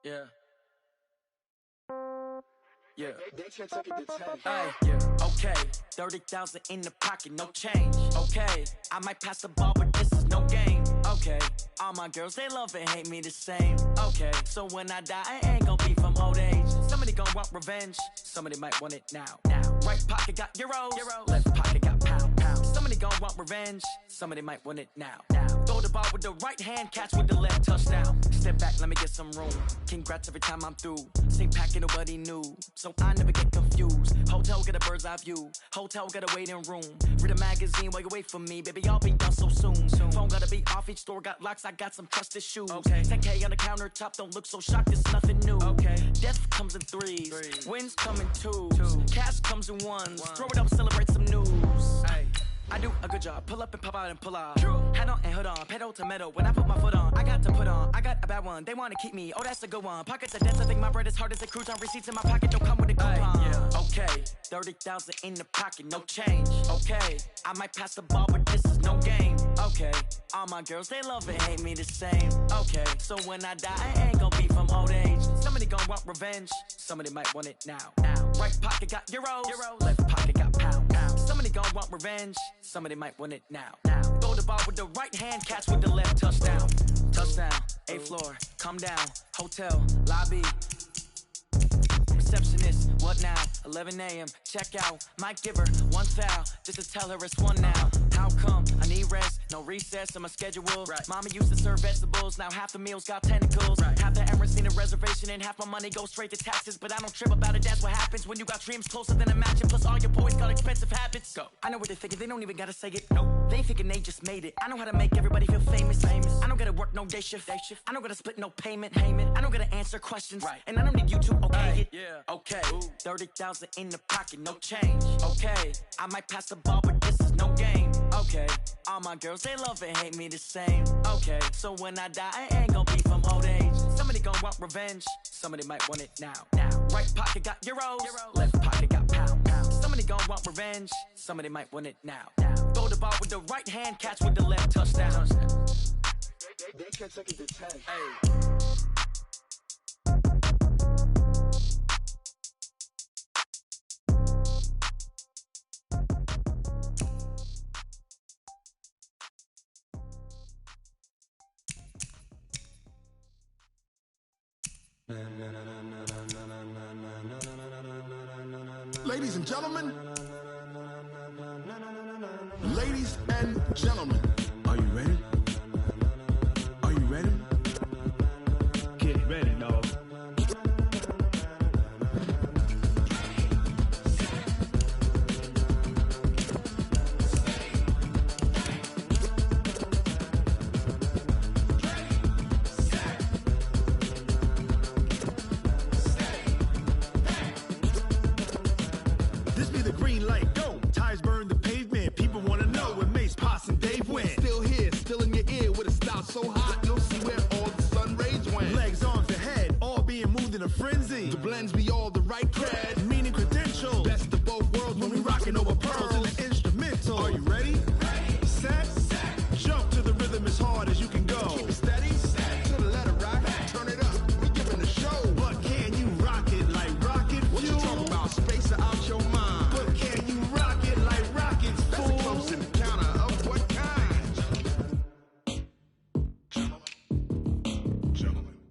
Yeah. Yeah. They can't take it to 10. Hey, yeah. Okay. 30,000 in the pocket, no change. Okay. I might pass the ball, but this is no game. Okay. All my girls, they love and hate me the same. Okay. So when I die, I ain't gonna be from old age. Somebody gonna want revenge. Somebody might want it now. Right pocket got euros. Left pocket got pound. Somebody gonna want revenge. Somebody might want it now. Throw the ball with the right hand, catch with the left, touchdown. Step back, let me get some room. Congrats every time I'm through. Same packet, nobody knew. So I never get confused. Hotel get a bird's eye view. Hotel get a waiting room. Read a magazine while you wait for me. Baby, I'll be done so soon. Phone gotta be off, each store got locks. I got some trusted shoes. Okay. 10K on the countertop, don't look so shocked, it's nothing new. Okay. Death comes in threes. Wins come in twos. Cash comes in ones. Throw it up, celebrate some news. Ay. I do a good job, pull up and pop out and pull off. Hat on and hood on, pedal to metal. When I put my foot on, I got to put on. I got a bad one, they wanna keep me, oh that's a good one. Pockets are dense, I think my bread is hard as a crouton. Receipts in my pocket don't come with a coupon. Yeah. Okay, 30,000 in the pocket, no change. Okay, I might pass the ball, but this is no game. Okay, all my girls, they love and hate me the same. Okay, so when I die, I ain't gonna be from old age. Somebody gonna want revenge, somebody might want it now. Right pocket got euros. Left pocket got pound. Somebody gonna want revenge, somebody might want it now. Throw the ball with the right hand, catch with the left, touchdown. Touchdown, 8th floor, come down, hotel, lobby. Receptionist, what now? 11 a.m., check out. Might give her one foul, just to tell her it's one now. How come? I need rest, no recess in my schedule. Right. Mama used to serve vegetables, now half the meals got tentacles. Right. Half the Emirates need a reservation and half my money goes straight to taxes. But I don't trip about it, that's what happens when you got dreams closer than a matching. Plus all your boys got expensive habits. Go. I know what they're thinking, they don't even gotta say it. Nope. They thinking they just made it. I know how to make everybody feel famous. I don't gotta work no day shift. I don't gotta split no payment. I don't gotta answer questions. Right. And I don't need you to okay it. Yeah. Okay, 30,000 in the pocket, no change. Okay, I might pass the ball, but this is no game. Okay, all my girls, they love and hate me the same. Okay, so when I die, I ain't gonna be from old age. Somebody gonna want revenge, somebody might want it now. Right pocket got euros, left pocket got pound. Somebody gonna want revenge, somebody might want it now. Throw the ball with the right hand, catch with the left, touchdown. They can't take it to 10. Hey. Ladies and gentlemen, ladies and gentlemen, are you ready? Are you ready? Get ready, dog. This be the green light, go. Tires burn the pavement. People wanna know where Mace, Poss, and Dave went. Still here, still in your ear with a style so hot, you'll see where all the sun rays went. Legs, arms, and head, all being moved in a frenzy. The blends be all the right cred, meaning credentials. Best of both worlds when we rockin' over pearls in the instrumental. Are you ready? Set, jump to the rhythm as hard as you can go. Keep it steady, to the letter rock, turn it up, we giving a show. But can you rock it like rocket fuel? What you talking about, space or out your mind? But can you rock it like rockets, fool? That's a close encounter of what kind?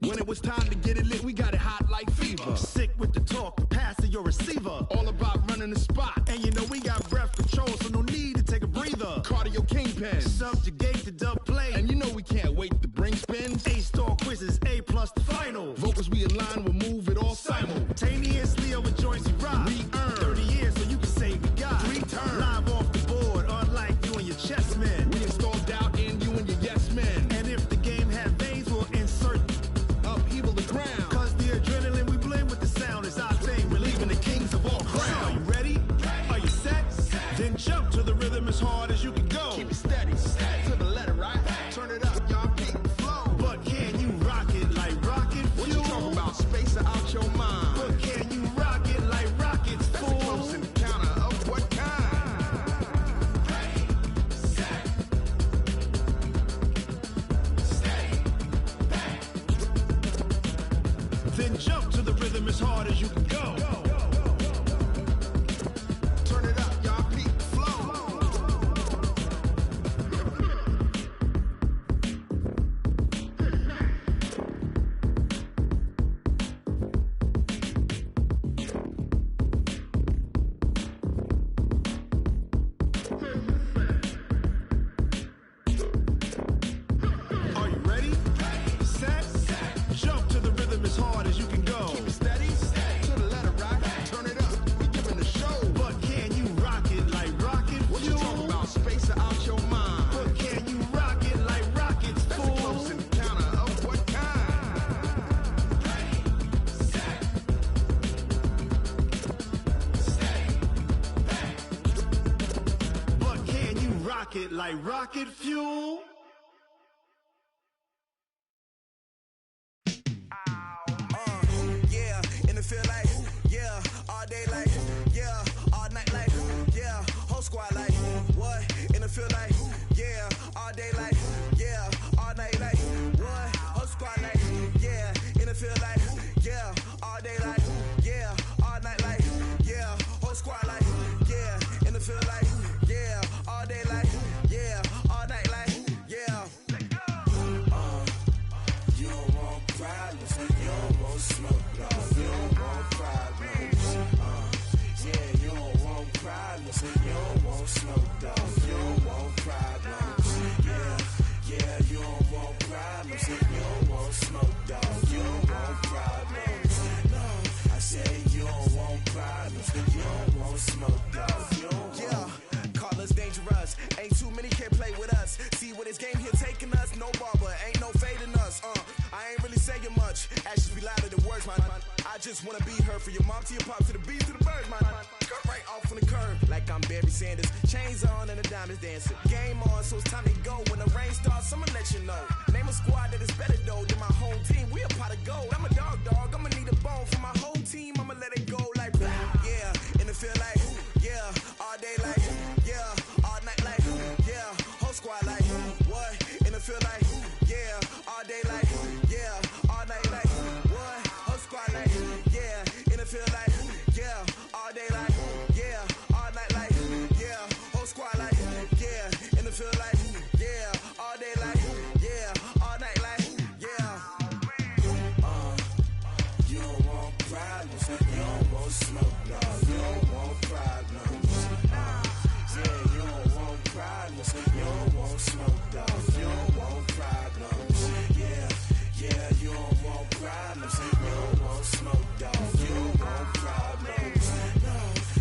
When it was time to get it lit, we got it hot like fever. Sick with the talk, the pass to your receiver. All about running the spot. And you know we got breath control, so no need to take a breather. Cardio kingpin, subjugate the dub play. And you know we can't wait to bring spins. A-star quizzes, A+ the final. Vocals we align, we'll move it all simultaneously over joints we rock. We earn 30 years, so you can say we got 3 turns. Live off the board, unlike you and your chess men. We install doubt in you and your yes men. And if the game had veins, we'll insert upheaval the ground. Cause the adrenaline we blend with the sound is our thing. We're leaving the kings of all crowns. So are you ready? Are you set? Then jump to the rhythm as hard as you can go. Keep it steady, to the letter right. as hard as you can go. Turn it up, y'all, peak flow. Are you ready? Set. Jump to the rhythm as hard as you can go. Keep it steady. To the letter rock. Turn it up. We giving the show. But can you rock it like rocket? What you talking about? Space out your mind. But can you rock it like rockets? That's a close encounter of what kind? Ready, set, stay back. But can you rock it like rocket fuel? Yeah, and it feel like, yeah, all day like, yeah, all night like, yeah, whole squad like, what? And it feel like, yeah, all day like, yeah, all night like, what? Whole squad like, yeah, and it feel like, yeah, all day like, yeah, all night like, yeah, whole squad like, yeah, and it feel like, yeah, all day like, yeah, all night like, yeah. You don't want problems, you don't want smoke, no, you don't want problems. Yeah, you don't want problems, you don't want smoke, dog, you don't want problems. Yeah, you don't want problems, you don't want smoke, dog, you don't want problems. No, I say you don't want problems, you don't want smoke, dog, you don't want. Yeah, call us dangerous, ain't too many can play with us. See what this game here taking us, no barber, ain't no fading us. I ain't really saying much, actions be louder than words, man. I just wanna be heard from your mom to your pop to the beat to the birds, man. Cut right off on the curb, like I'm Barry Sanders. Chains on and the diamonds dancing. Game on, so it's time to go. When the rain starts, I'ma let you know. Name a squad that is better though than my whole team. We a pot of gold. I'm a dog, I'ma need a bone for my whole team. I'ma let it go like, yeah, and it feel like, yeah, all day like, yeah, all night like, yeah, whole squad like, what? And it feel like, yeah, all day like, yeah, all night like, what? Whole squad like, yeah, and it feel like, yeah, all day like, yeah, all night like, yeah, whole squad like, yeah, and it feel like, yeah, all day like, yeah, all night like, yeah. You don't want problems, you don't want smoke, no, you don't want problems. Yeah, you don't want problems, you don't want smoke, dog, you don't want problems. Yeah, you don't want problems, you don't want smoke, dog, you don't want problems. No,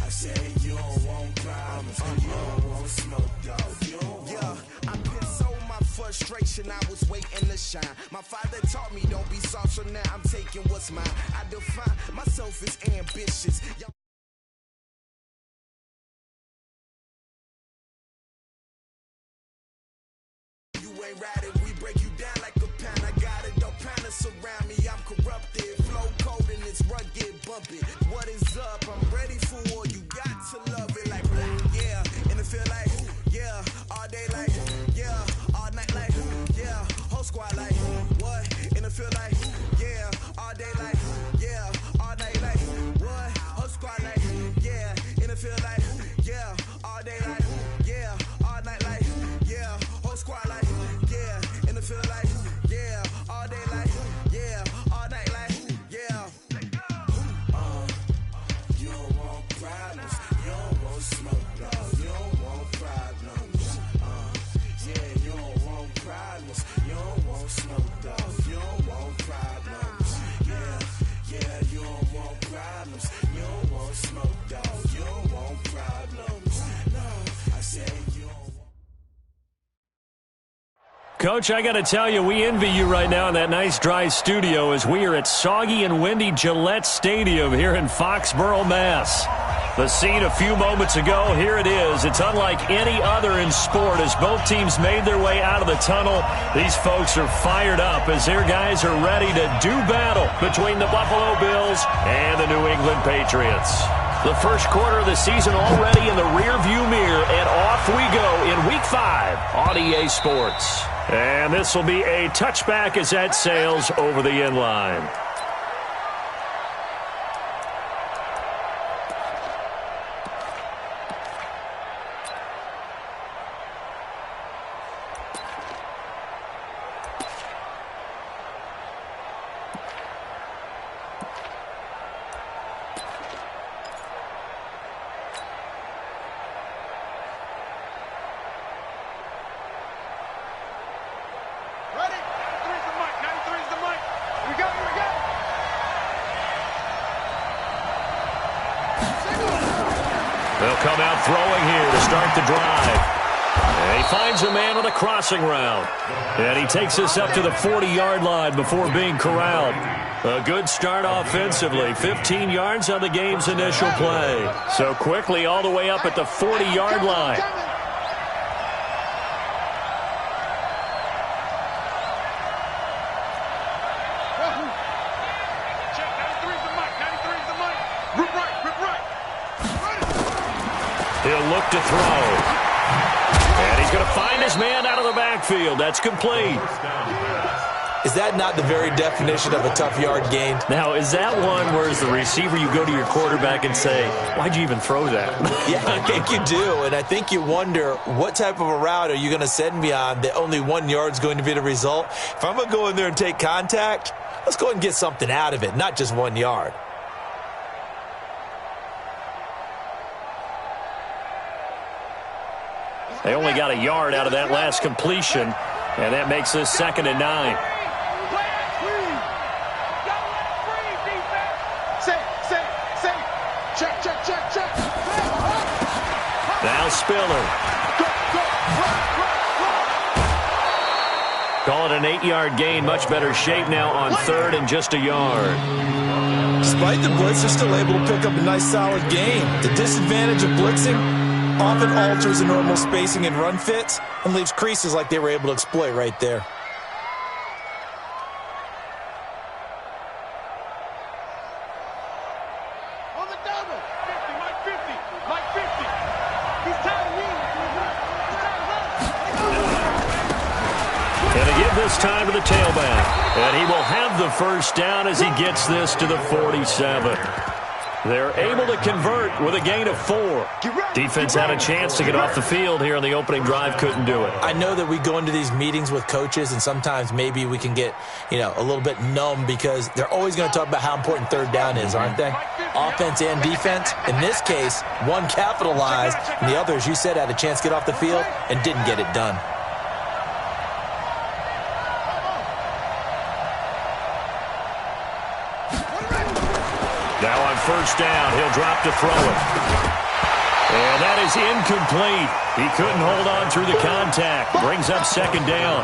I say you don't want problems, you don't want smoke, dog, you don't want. Yeah, I pissed so my frustration, I was waiting to shine. My father taught me don't be soft, so now I'm taking what's mine. I define myself as ambitious. You ain't riding, we break you down like a pound. I got it, don't panic around me, I'm corrupted. Flow cold and it's rugged, bumpy. What is up? I'm ready for war, you got to love it like, yeah, and it feel like, yeah, all day like, yeah, all night like, yeah, whole squad like, what? And it feel like, yeah, all day like, yeah, all night like, what? Whole squad like, yeah, and it feel like, yeah, all day like, yeah, all night like, yeah, whole squad like, yeah, and it feel like, yeah, all day like, yeah, all night like, yeah. You don't want problems, you don't want smoke, no, you don't want problems. Yeah, you don't want problems, you don't want smoke, dog, you don't want problems. Yeah, you don't want problems, you don't want smoke, dog, you don't want problems. No, I say you don't want. Coach, I got to tell you, we envy you right now in that nice dry studio as we are at soggy and windy Gillette Stadium here in Foxborough, Mass. The scene a few moments ago, here it is. It's unlike any other in sport as both teams made their way out of the tunnel. These folks are fired up as their guys are ready to do battle between the Buffalo Bills and the New England Patriots. The first quarter of the season already in the rearview mirror, and off we go in Week 5 on EA Sports. And this will be a touchback as that sails over the end line. They'll come out throwing here to start the drive. And he finds a man on a crossing route. And he takes us up to the 40-yard line before being corralled. A good start offensively. 15 yards on the game's initial play. So quickly all the way up at the 40-yard line. He'll look to throw. And he's going to find his man out of the backfield. That's complete. Is that not the very definition of a tough yard gain? Now, is that one where as the receiver you go to your quarterback and say, why'd you even throw that? Yeah, I think you do. And I think you wonder, what type of a route are you going to send me on that only 1 yard's going to be the result? If I'm going to go in there and take contact, let's go ahead and get something out of it, not just 1 yard. They only got a yard out of that last completion, and that makes this 2nd and 9. Now Spiller. Call it an 8-yard gain. Much better shape now on 3rd and just a yard. Despite the blitz, they're still able to pick up a nice solid gain. The disadvantage of blitzing often alters the normal spacing and run fits and leaves creases like they were able to exploit right there. On the double. 50, Mike 50. Mike 50. He's tired of running. And to give this time to the tailback. And he will have the first down as he gets this to the 47. They're able to convert with a gain of 4. Defense had a chance to get off the field here on the opening drive, couldn't do it. I know that we go into these meetings with coaches, and sometimes maybe we can get, a little bit numb because they're always going to talk about how important 3rd down is, aren't they? Offense and defense. In this case, one capitalized, and the other, as you said, had a chance to get off the field and didn't get it done. Now on 1st down, he'll drop to throw it. And that is incomplete. He couldn't hold on through the contact. Brings up 2nd down.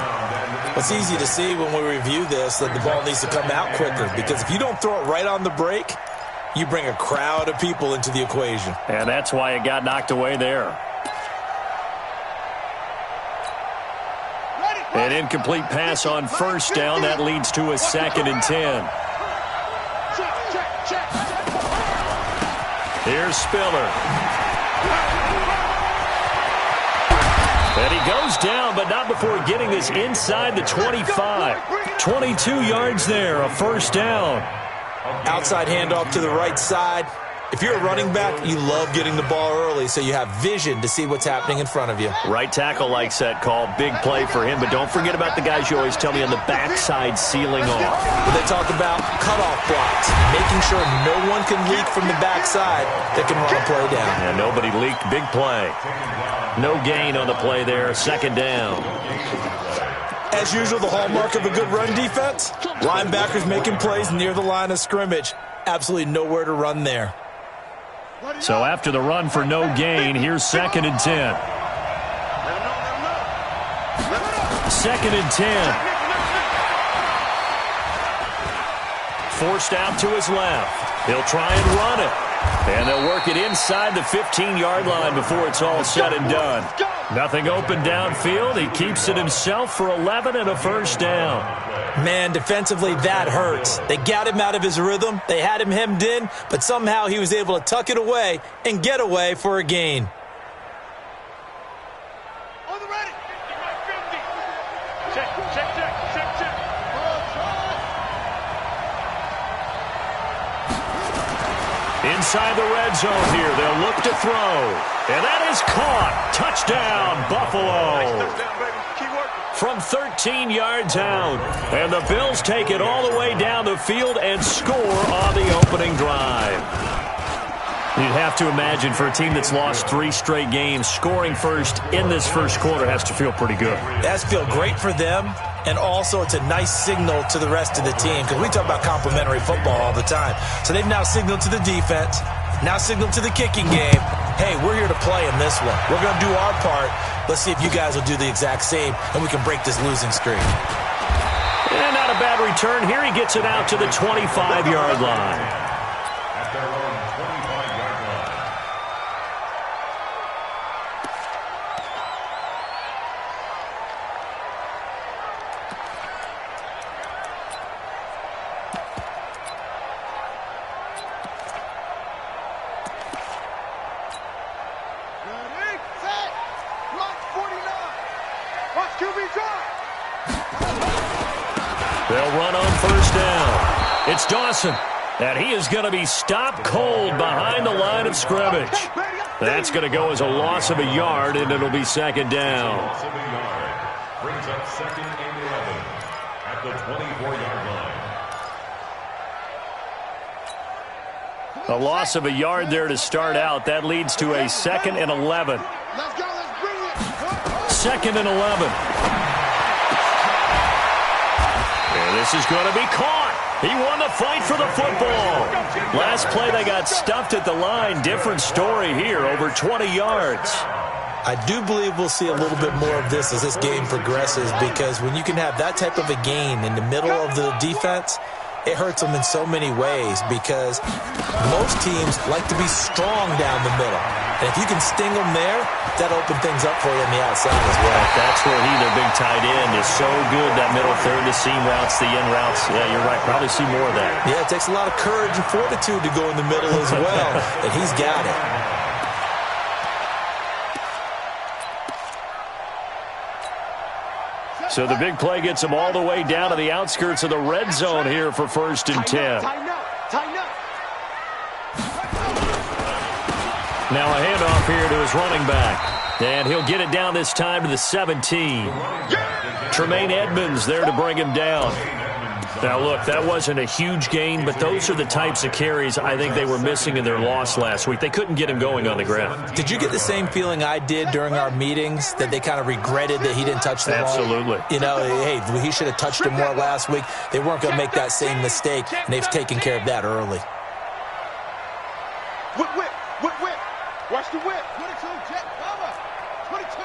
It's easy to see when we review this that the ball needs to come out quicker, because if you don't throw it right on the break, you bring a crowd of people into the equation. And that's why it got knocked away there. An incomplete pass on 1st down. That leads to a 2nd and 10. Here's Spiller. And he goes down, but not before getting this inside the 25. 22 yards there, a 1st down. Outside handoff to the right side. If you're a running back, you love getting the ball early so you have vision to see what's happening in front of you. Right tackle likes that call. Big play for him, but don't forget about the guys you always tell me on the backside sealing off. But they talk about cutoff blocks, making sure no one can leak from the backside that can run a play down. And nobody leaked. Big play. No gain on the play there. 2nd down. As usual, the hallmark of a good run defense, linebackers making plays near the line of scrimmage. Absolutely nowhere to run there. So after the run for no gain, here's 2nd and 10. 2nd and 10. Forced out to his left. He'll try and run it. And they'll work it inside the 15-yard line before it's all said and done. Nothing open downfield. He keeps it himself for 11 and a 1st down. Man, defensively, that hurts. They got him out of his rhythm. They had him hemmed in, but somehow he was able to tuck it away and get away for a gain. On the ready. 50. Check. Inside the red zone here, they'll look to throw. And that is caught. Touchdown, Buffalo. From 13 yards out. And the Bills take it all the way down the field and score on the opening drive. You'd have to imagine for a team that's lost 3 straight games, scoring first in this first quarter has to feel pretty good. It has to feel great for them, and also it's a nice signal to the rest of the team, because we talk about complimentary football all the time. So they've now signaled to the defense, now signaled to the kicking game, hey, we're here to play in this one. We're going to do our part. Let's see if you guys will do the exact same, and we can break this losing streak. And not a bad return here. He gets it out to the 25-yard line. At their own 25-yard line. Ready, set, block 49. Watch QB drive. They'll run on first down. It's Dawson. And he is going to be stopped cold behind the line of scrimmage. That's going to go as a loss of a yard, and it'll be second down. Loss of a yard. Brings up 2nd and 11 at the 24-yard line. A loss of a yard there to start out. That leads to a 2nd and 11. Let's go, let's bring it. 2nd and 11. And this is going to be caught. He won the fight for the football. Last play, they got stuffed at the line. Different story here, over 20 yards. I do believe we'll see a little bit more of this as this game progresses, because when you can have that type of a gain in the middle of the defense, it hurts them in so many ways, because most teams like to be strong down the middle. And if you can sting them there, that'll open things up for you on the outside as well. That's where he, their big tight end, is so good. That middle third, the seam routes, the in routes. Yeah, you're right. Probably see more of that. Yeah, it takes a lot of courage and fortitude to go in the middle as well, and he's got it. So the big play gets him all the way down to the outskirts of the red zone here for 1st and 10. Tighten up, tighten up. Now a handoff here to his running back. And he'll get it down this time to the 17. Tremaine Edmonds there to bring him down. Now, look, that wasn't a huge gain, but those are the types of carries I think they were missing in their loss last week. They couldn't get him going on the ground. Did you get the same feeling I did during our meetings, that they kind of regretted that he didn't touch the ball? Absolutely. You know, hey, he should have touched him more last week. They weren't going to make that same mistake, and they've taken care of that early. Whip, whip, whip, whip. Watch the whip. 22, jet, bomber. 22,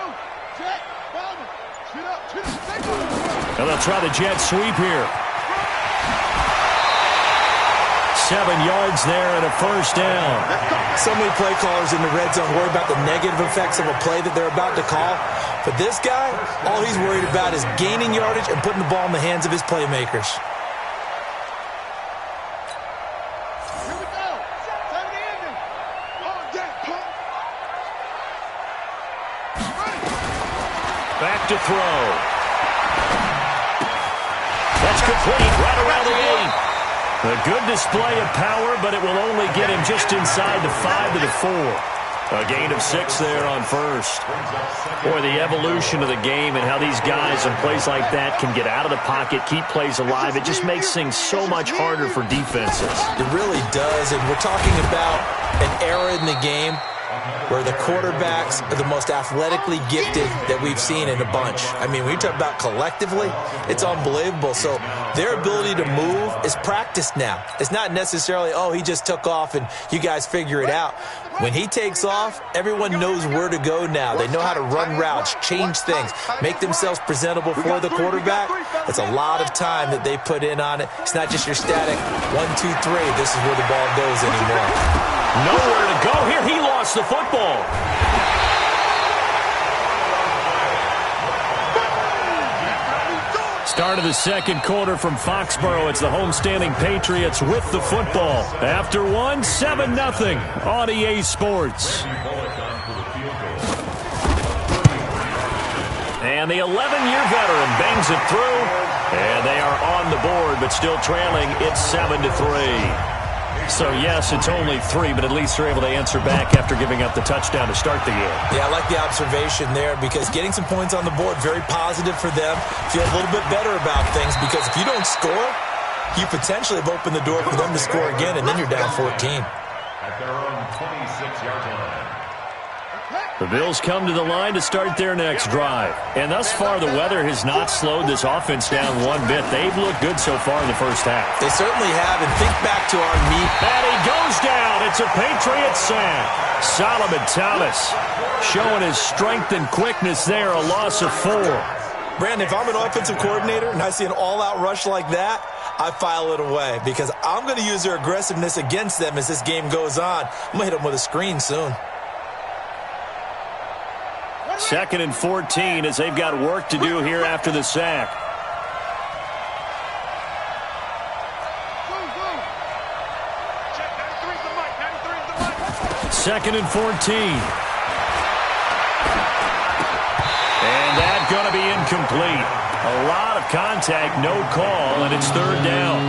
jet, bomber. Shoot up, shoot up. And they'll try the jet sweep here. 7 yards there and a 1st down. So many play callers in the red zone worry about the negative effects of a play that they're about to call. But this guy, all he's worried about is gaining yardage and putting the ball in the hands of his playmakers. Here we go. Time to end it. Oh, yeah, pump. Back to throw. That's complete right around the 8. A good display of power, but it will only get him just inside the 5 to the 4. A gain of 6 there on 1st. Boy, the evolution of the game and how these guys in plays like that can get out of the pocket, keep plays alive, it just makes things so much harder for defenses. It really does, and we're talking about an era in the game where the quarterbacks are the most athletically gifted that we've seen in a bunch. I mean, when you talk about collectively, it's unbelievable. So their ability to move is practiced now. It's not necessarily, oh, he just took off and you guys figure it out. When he takes off, everyone knows where to go now. They know how to run routes, change things, make themselves presentable for the quarterback. It's a lot of time that they put in on it. It's not just your static 1, 2, 3. This is where the ball goes anymore. Nowhere to go here. He lost the football. Start of the second quarter from Foxborough. It's the homestanding Patriots with the football. After 1, 7-0 on EA Sports. And the 11-year veteran bangs it through. And they are on the board, but still trailing. It's 7-3. So, yes, it's only 3, but at least they're able to answer back after giving up the touchdown to start the game. Yeah, I like the observation there, because getting some points on the board, very positive for them. Feel a little bit better about things, because if you don't score, you potentially have opened the door for them to score again, and then you're down 14. At their own 26-yard line. The Bills come to the line to start their next drive. And thus far, the weather has not slowed this offense down one bit. They've looked good so far in the first half. They certainly have, and think back to our meet. And he goes down. It's a Patriot sack. Solomon Thomas showing his strength and quickness there, a loss of 4. Brandon, if I'm an offensive coordinator and I see an all-out rush like that, I file it away because I'm going to use their aggressiveness against them as this game goes on. I'm going to hit them with a screen soon. 2nd and 14 as they've got work to do here after the sack. Second and 14. And that's going to be incomplete. A lot of contact, no call, and it's 3rd down.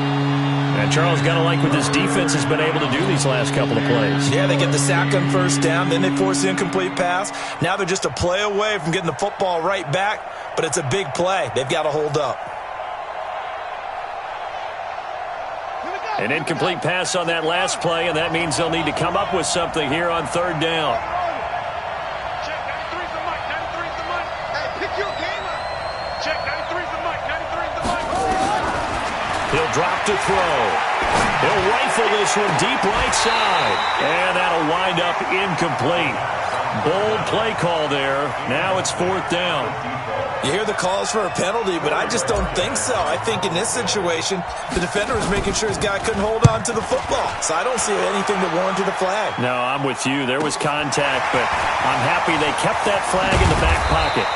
And Charles, got to like what this defense has been able to do these last couple of plays. Yeah, they get the sack on 1st down, then they force the incomplete pass. Now they're just a play away from getting the football right back, but it's a big play. They've got to hold up. An incomplete pass on that last play, and that means they'll need to come up with something here on 3rd down. Check 93's the mic. 93's the mic. Hey, pick your game up. Check 93's the mic. 93's the mic. He'll drop to throw. He'll rifle this one deep right side. And that'll wind up incomplete. Bold play call there. Now it's 4th down. You hear the calls for a penalty, but I just don't think so. I think in this situation, the defender was making sure his guy couldn't hold on to the football. So I don't see anything that warranted a flag. No, I'm with you. There was contact, but I'm happy they kept that flag in the back pocket.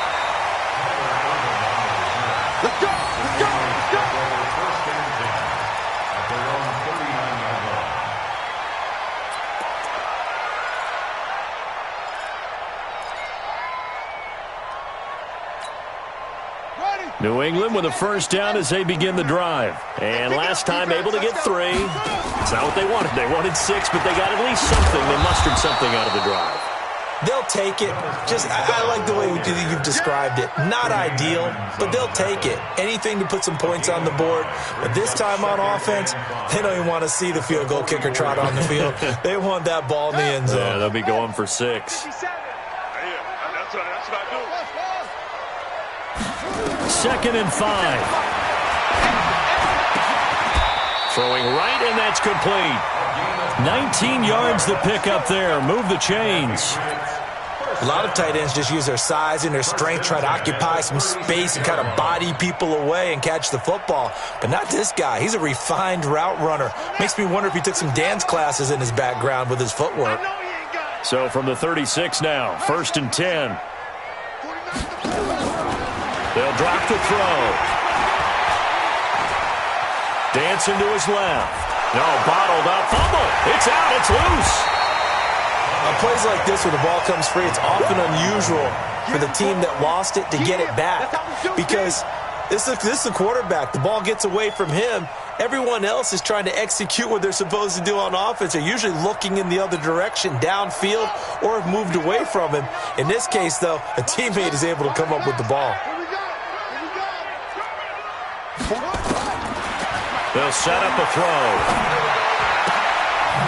Let's go. Let's go. Let's go. First and 10 at their own 39-yard line. New England with a 1st down as they begin the drive. And last time able to get 3. It's not what they wanted. They wanted 6, but they got at least something. They mustered something out of the drive. They'll take it. I like the way you've described it. Not ideal, but they'll take it. Anything to put some points on the board. But this time on offense, they don't even want to see the field goal kicker trot on the field. They want that ball in the end zone. Yeah, they'll be going for 6. That's what I do. 2nd and 5. Throwing right, and that's complete. 19 yards to pick up there. Move the chains. A lot of tight ends just use their size and their strength, try to occupy some space and kind of body people away and catch the football. But not this guy. He's a refined route runner. Makes me wonder if he took some dance classes in his background with his footwork. So from the 36 now, 1st and 10. They'll drop to throw. Dancing to his left. No, bottled up. Fumble. It's out. It's loose. On plays like this where the ball comes free, it's often unusual for the team that lost it to get it back. Because this is the quarterback. The ball gets away from him. Everyone else is trying to execute what they're supposed to do on offense. They're usually looking in the other direction, downfield, or have moved away from him. In this case, though, a teammate is able to come up with the ball. They'll set up a throw.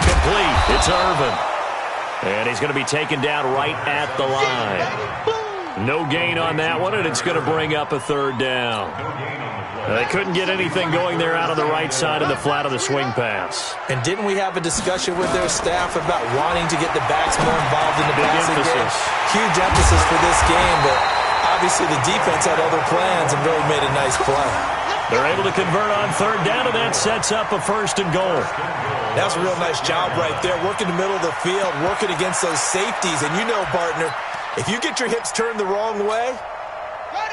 Complete. It's Irvin. And he's going to be taken down right at the line. No gain on that one, and it's going to bring up a 3rd down. They couldn't get anything going there out on the right side of the flat of the swing pass. And didn't we have a discussion with their staff about wanting to get the backs more involved in the passing game? Huge emphasis for this game, but obviously the defense had other plans and really made a nice play. They're able to convert on 3rd down, and that sets up a 1st and goal. That's a real nice job right there, working the middle of the field, working against those safeties. And you know, partner, if you get your hips turned the wrong way,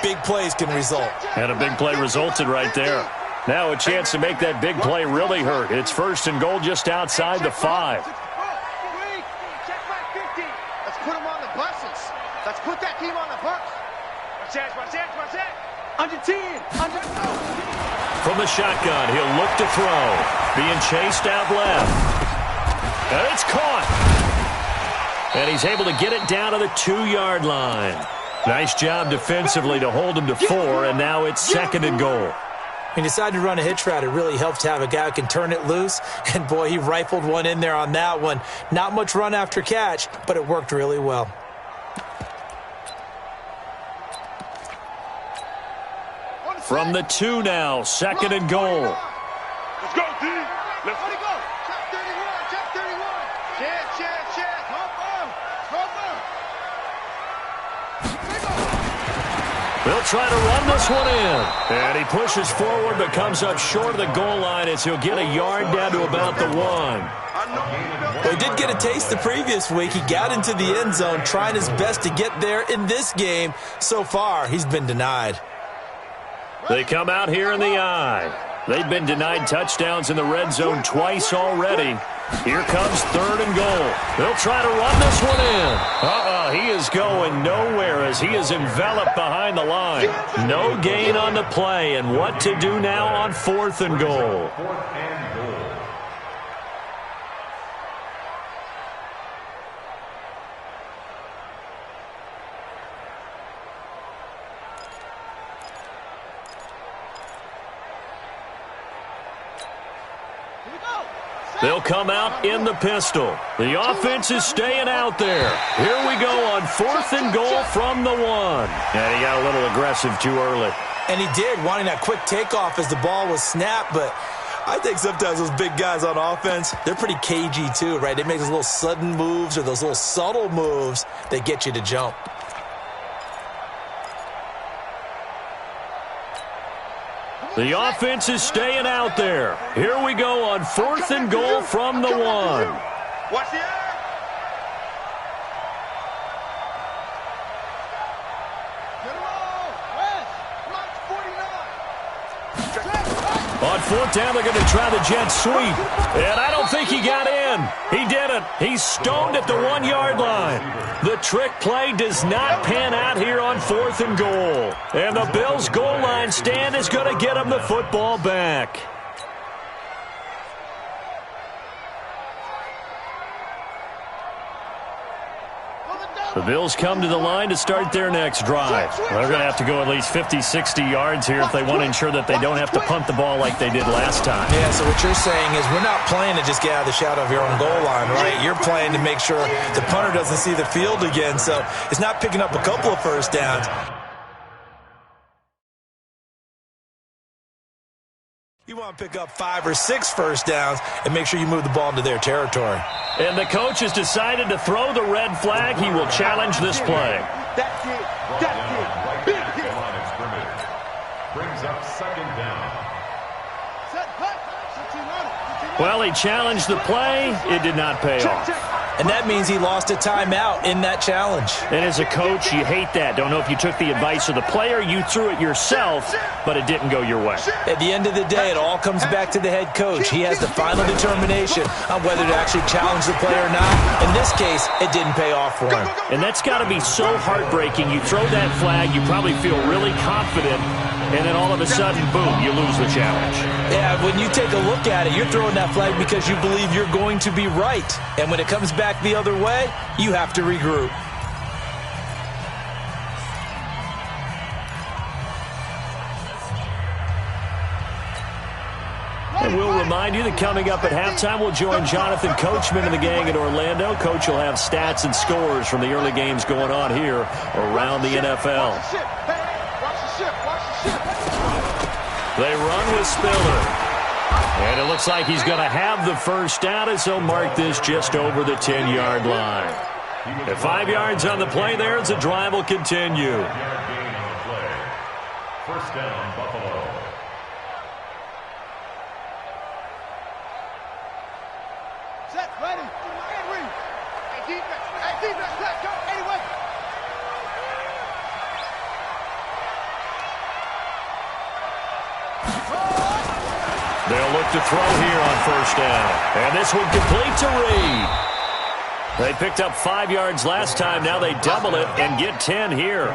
big plays can result. And a big play resulted right there. Now a chance to make that big play really hurt. It's 1st and goal just outside the 5. Let's put them on the buses. Let's put that team on the bus. Watch that. Under 10. From the shotgun, he'll look to throw. Being chased out left. And it's caught. And he's able to get it down to the 2-yard line. Nice job defensively to hold him to 4, and now it's 2nd and goal. He decided to run a hitch route. It really helped to have a guy who can turn it loose. And, boy, he rifled one in there on that one. Not much run after catch, but it worked really well. from the 2 now, 2nd and goal. Let's go, D. Let's go. Check 31. Check 31. Check. Come on. They'll try to run this one in. And he pushes forward but comes up short of the goal line as he'll get a yard down to about the 1. Well, he did get a taste the previous week. He got into the end zone trying his best to get there in this game. So far, he's been denied. They come out here in the eye. They've been denied touchdowns in the red zone twice already. Here comes 3rd and goal. They'll try to run this one in. He is going nowhere as he is enveloped behind the line. No gain on the play, and what to do now on 4th and goal. They'll come out in the pistol. The offense is staying out there. Here we go on 4th and goal from the 1. And he got a little aggressive too early. And he did, wanting that quick takeoff as the ball was snapped. But I think sometimes those big guys on offense, they're pretty cagey too, right? They make those little sudden moves or those little subtle moves that get you to jump. The offense is staying out there. Here we go on 4th and goal from the 1. Watch the air. Get him all. West. Block 49. On 4th down, they're going to try the jet sweep. And I don't think he got in. He didn't. He's stoned at the 1-yard line. The trick play does not pan out here on 4th and goal. And the Bills' goal line stand is going to get him the football back. The Bills come to the line to start their next drive. They're going to have to go at least 50, 60 yards here if they want to ensure that they don't have to punt the ball like they did last time. Yeah, so what you're saying is we're not playing to just get out of the shadow of your own goal line, right? You're playing to make sure the punter doesn't see the field again, so it's not picking up a couple of first downs. You want to pick up 5 or 6 first downs and make sure you move the ball into their territory. And the coach has decided to throw the red flag. He will challenge this play. That's it. Big hit. Brings up 2nd down. Set, cut. 16 on it. Well, he challenged the play. It did not pay off. And that means he lost a timeout in that challenge. And as a coach, you hate that. Don't know if you took the advice of the player, you threw it yourself, but it didn't go your way. At the end of the day, it all comes back to the head coach. He has the final determination on whether to actually challenge the play or not. In this case, it didn't pay off for him. And that's got to be so heartbreaking. You throw that flag, you probably feel really confident, and then all of a sudden, boom, you lose the challenge. Yeah, when you take a look at it, you're throwing that flag because you believe you're going to be right. And when it comes back the other way, you have to regroup. And we'll remind you that coming up at halftime, we'll join Jonathan Coachman and the gang in Orlando. Coach will have stats and scores from the early games going on here around the NFL. They run with Spiller. And it looks like he's going to have the first down as he'll mark this just over the 10-yard line. At 5 yards on the play there as the drive will continue. First down, Buffalo. Set, ready. And read. Hey, defense, let's go. Anyway. They'll look to throw here on first down. And this one complete to Reed. They picked up 5 yards last time. Now they double it and get 10 here.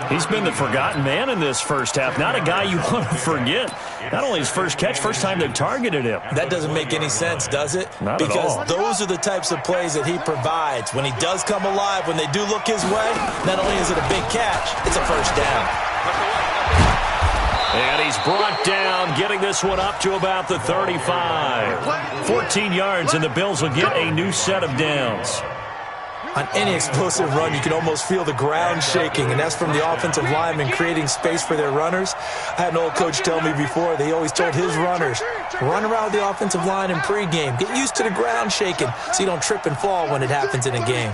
He's been the forgotten man in this first half. Not a guy you want to forget. Not only his first catch, first time they've targeted him. That doesn't make any sense, does it? Not because at all. Those are the types of plays that he provides. When he does come alive, when they do look his way, not only is it a big catch, it's a first down. And he's brought down, getting this one up to about the 35. 14 yards, and the Bills will get a new set of downs. On any explosive run, you can almost feel the ground shaking, and that's from the offensive linemen creating space for their runners. I had an old coach tell me before, they always told his runners, run around the offensive line in pregame. Get used to the ground shaking so you don't trip and fall when it happens in a game.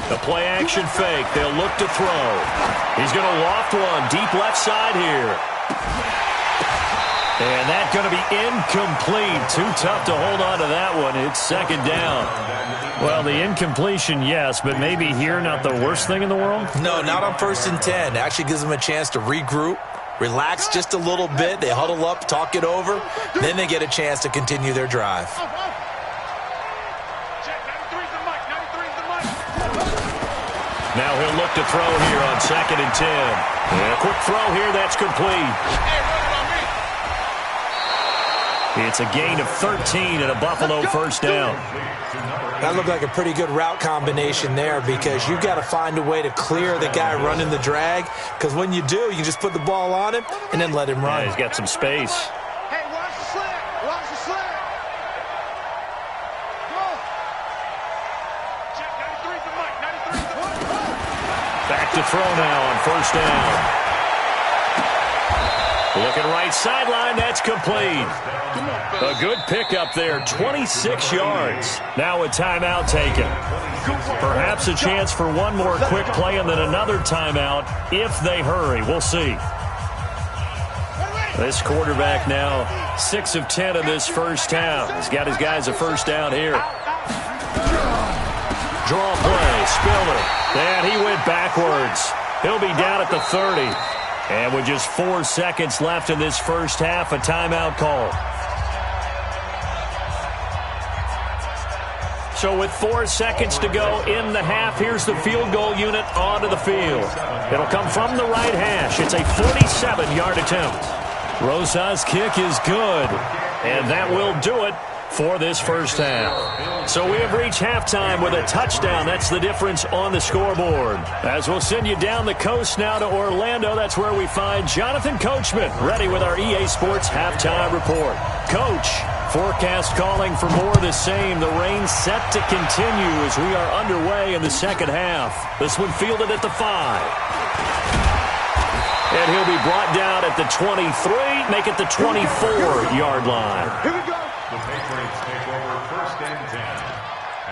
The play-action fake. They'll look to throw. He's going to loft one deep left side here. And that's going to be incomplete. Too tough to hold on to that one. It's second down. Well, the incompletion, yes, but maybe here not the worst thing in the world? No, not on 1st and 10. It actually gives them a chance to regroup, relax just a little bit. They huddle up, talk it over. Then they get a chance to continue their drive. Now he'll look to throw here on 2nd and 10. And a quick throw here, that's complete. It's a gain of 13 and a Buffalo first down. That looked like a pretty good route combination there because you've got to find a way to clear the guy running the drag, because when you do, you just put the ball on him and then let him run. Yeah, he's got some space. Hey, watch the slant. Watch the slant. Go. Check 93's the mic. 93's the mic. Back to throw now on 1st down. Looking right sideline, that's complete. A good pickup there, 26 yards. Now a timeout taken. Perhaps a chance for one more quick play and then another timeout if they hurry. We'll see. This quarterback now 6 of 10 in this first half. He's got his guys a first down here. Draw play, Spiller. And he went backwards. He'll be down at the 30. And with just 4 seconds left in this first half, a timeout call. So with 4 seconds to go in the half, here's the field goal unit onto the field. It'll come from the right hash. It's a 47-yard attempt. Rosa's kick is good, and that will do it for this first half. So we have reached halftime with a touchdown. That's the difference on the scoreboard. As we'll send you down the coast now to Orlando, that's where we find Jonathan Coachman, ready with our EA Sports halftime report. Coach, forecast calling for more of the same. The rain set to continue as we are underway in the second half. This one fielded at the 5. And he'll be brought down at the 23, make it the 24-yard line. Here we go. The Patriots take over 1st and 10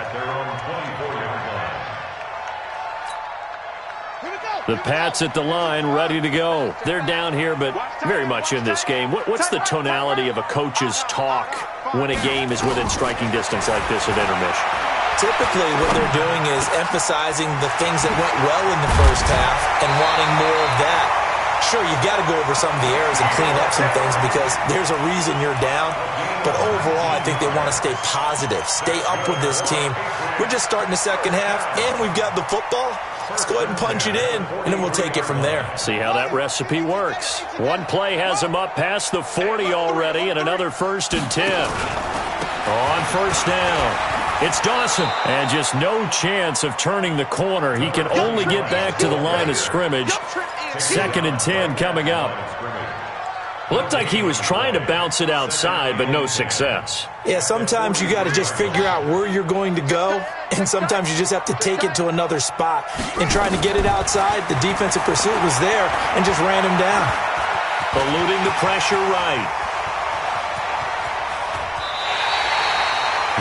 at their own 24-yard line. Here we go. The Pats at the line, ready to go. They're down here, but very much in this game. What's the tonality of a coach's talk when a game is within striking distance like this at intermission? Typically, what they're doing is emphasizing the things that went well in the first half and wanting more of that. Sure, you've got to go over some of the errors and clean up some things because there's a reason you're down. But overall, I think they want to stay positive, stay up with this team. We're just starting the second half, and we've got the football. Let's go ahead and punch it in, and then we'll take it from there. See how that recipe works. One play has him up past the 40 already, and another 1st and 10. On 1st down, it's Dawson. And just no chance of turning the corner. He can only get back to the line of scrimmage. 2nd and 10 coming up. Looked like he was trying to bounce it outside, but no success. Yeah, sometimes you got to just figure out where you're going to go, and sometimes you just have to take it to another spot. In trying to get it outside, the defensive pursuit was there and just ran him down. Eluding the pressure right.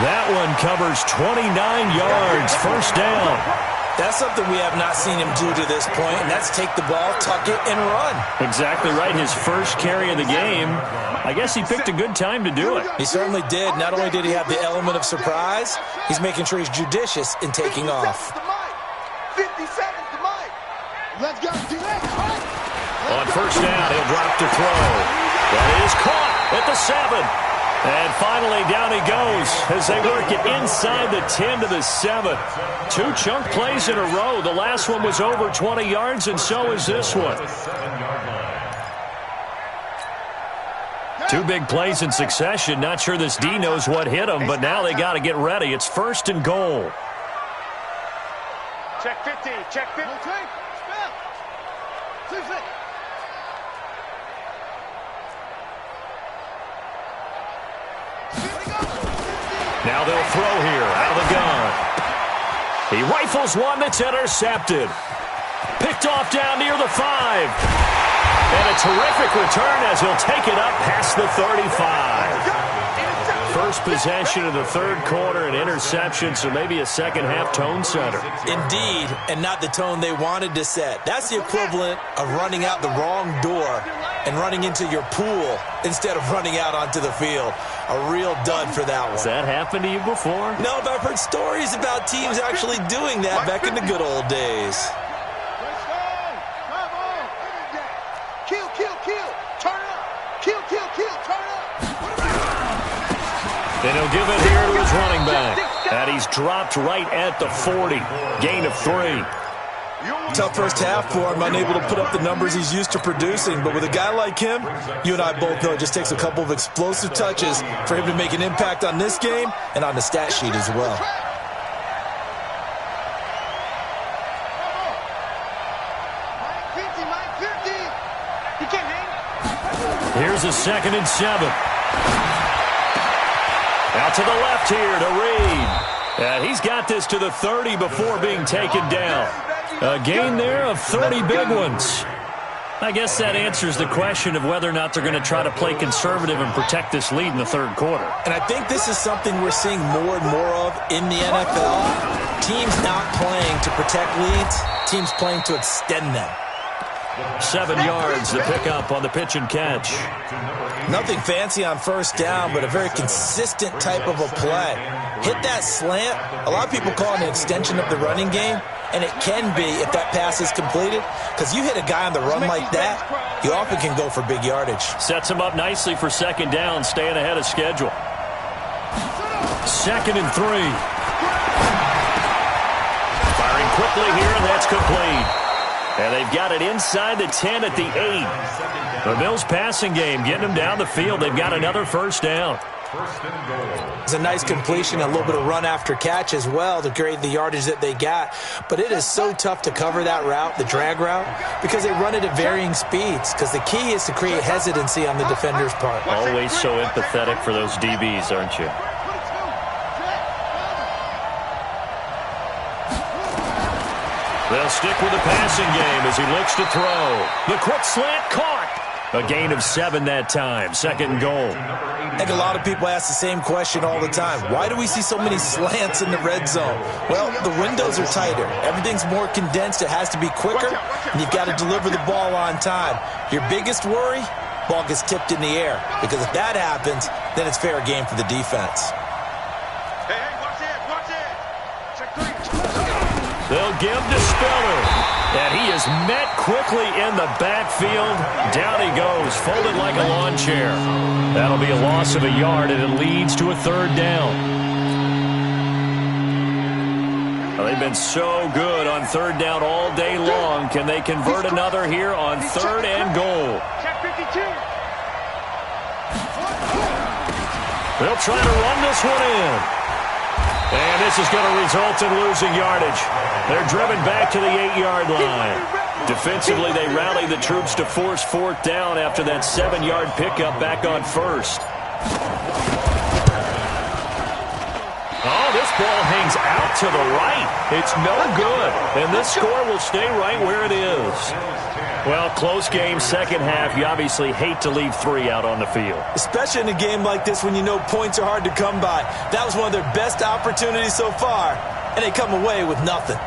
That one covers 29 yards, 1st down. That's something we have not seen him do to this point, and that's take the ball, tuck it, and run. Exactly right. His first carry of the game. I guess he picked a good time to do it. He certainly did. Not only did he have the element of surprise, he's making sure he's judicious in taking off. 50 seconds to Mike. Let's go. On 1st down, he'll drop to throw. That is caught at the 7. And finally, down he goes as they work it inside the 10 to the 7. 2 chunk plays in a row. The last one was over 20 yards, and so is this one. 2 big plays in succession. Not sure this D knows what hit him, but now they got to get ready. It's 1st and goal. Check 15. Check 15. Now they'll throw here out of the gun. He rifles one that's intercepted. Picked off down near the 5. And a terrific return as he'll take it up past the 35. First possession of the third quarter, an interception, so maybe a second-half tone setter. Indeed, and not the tone they wanted to set. That's the equivalent of running out the wrong door and running into your pool instead of running out onto the field. A real dud for that one. Has that happened to you before? No, but I've heard stories about teams actually doing that back in the good old days. Kill, turn up. Kill, turn up. And he'll give it here to his running back. And he's dropped right at the 40. Gain of 3. Tough first half for him, unable to put up the numbers he's used to producing. But with a guy like him, you and I both know it just takes a couple of explosive touches for him to make an impact on this game and on the stat sheet as well. Here's a 2nd and 7. Out to the left here to Reed. And he's got this to the 30 before being taken down. A gain there of 30 big ones. I guess that answers the question of whether or not they're going to try to play conservative and protect this lead in the third quarter. And I think this is something we're seeing more and more of in the NFL. Teams not playing to protect leads, teams playing to extend them. 7 yards to pick up on the pitch and catch. Nothing fancy on first down, but a very consistent type of a play. Hit that slant. A lot of people call it an extension of the running game, and it can be if that pass is completed, because you hit a guy on the run like that, you often can go for big yardage. Sets him up nicely for 2nd down, staying ahead of schedule. 2nd and 3. Firing quickly here, and that's complete. And they've got it inside the 10 at the 8. The Bills passing game getting them down the field. They've got another first down. It's a nice completion, a little bit of run after catch as well to create the yardage that they got. But it is so tough to cover that route, the drag route, because they run it at varying speeds. Because the key is to create hesitancy on the defender's part. Always so empathetic for those DBs, aren't you? They'll stick with the passing game as he looks to throw. The quick slant caught. A gain of 7 that time. 2nd and goal. I think a lot of people ask the same question all the time. Why do we see so many slants in the red zone? Well, the windows are tighter. Everything's more condensed. It has to be quicker, and you've got to deliver the ball on time. Your biggest worry? Ball gets tipped in the air. Because if that happens, then it's fair game for the defense. They'll give to Spiller. And he is met quickly in the backfield. Down he goes, folded like a lawn chair. That'll be a loss of a yard, and it leads to a 3rd down. Well, they've been so good on 3rd down all day long. Can they convert another here on 3rd and goal? They'll try to run this one in. And this is going to result in losing yardage. They're driven back to the 8-yard line. Defensively, they rally the troops to force 4th down after that 7-yard pickup back on 1st. Oh, this ball hangs out to the right. It's no good. And this score will stay right where it is. Well, close game, 2nd half. You obviously hate to leave 3 out on the field. Especially in a game like this when you know points are hard to come by. That was one of their best opportunities so far, and they come away with nothing.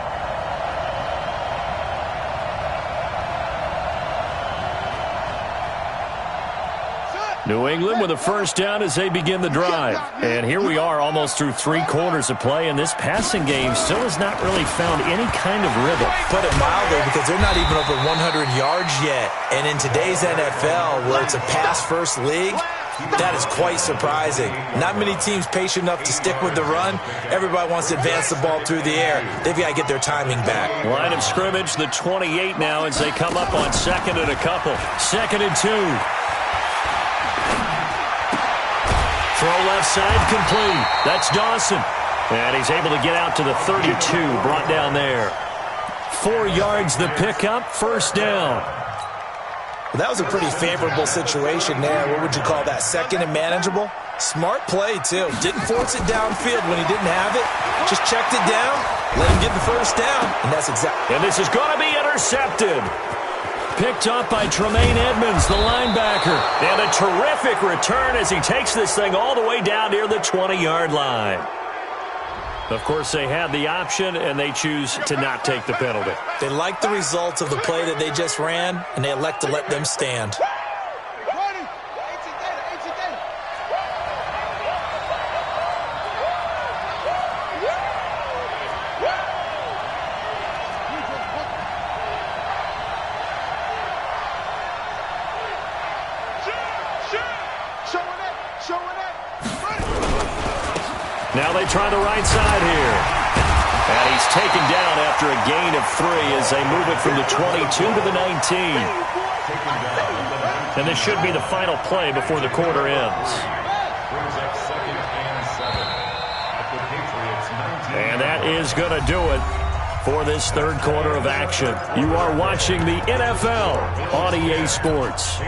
New England with a first down as they begin the drive. And here we are almost through 3 quarters of play, and this passing game still has not really found any kind of rhythm. Put it mildly, because they're not even over 100 yards yet. And in today's NFL, where it's a pass-first league, that is quite surprising. Not many teams patient enough to stick with the run. Everybody wants to advance the ball through the air. They've got to get their timing back. Line of scrimmage, the 28 now as they come up on 2nd and a couple. 2nd and 2. Throw left side complete. That's Dawson. And he's able to get out to the 32, brought down there. 4 yards the pickup, 1st down. Well, that was a pretty favorable situation there. What would you call that, 2nd and manageable? Smart play, too. Didn't force it downfield when he didn't have it. Just checked it down Let him get the first down, and that's exactly. And this is going to be intercepted. Picked up by Tremaine Edmonds, the linebacker. And a terrific return as he takes this thing all the way down near the 20-yard line. Of course, they had the option, and they choose to not take the penalty. They like the results of the play that they just ran, and they elect to let them stand. Now they try the right side here. And he's taken down after a gain of 3 as they move it from the 22 to the 19. And this should be the final play before the quarter ends. And that is going to do it for this third quarter of action. You are watching the NFL on EA Sports.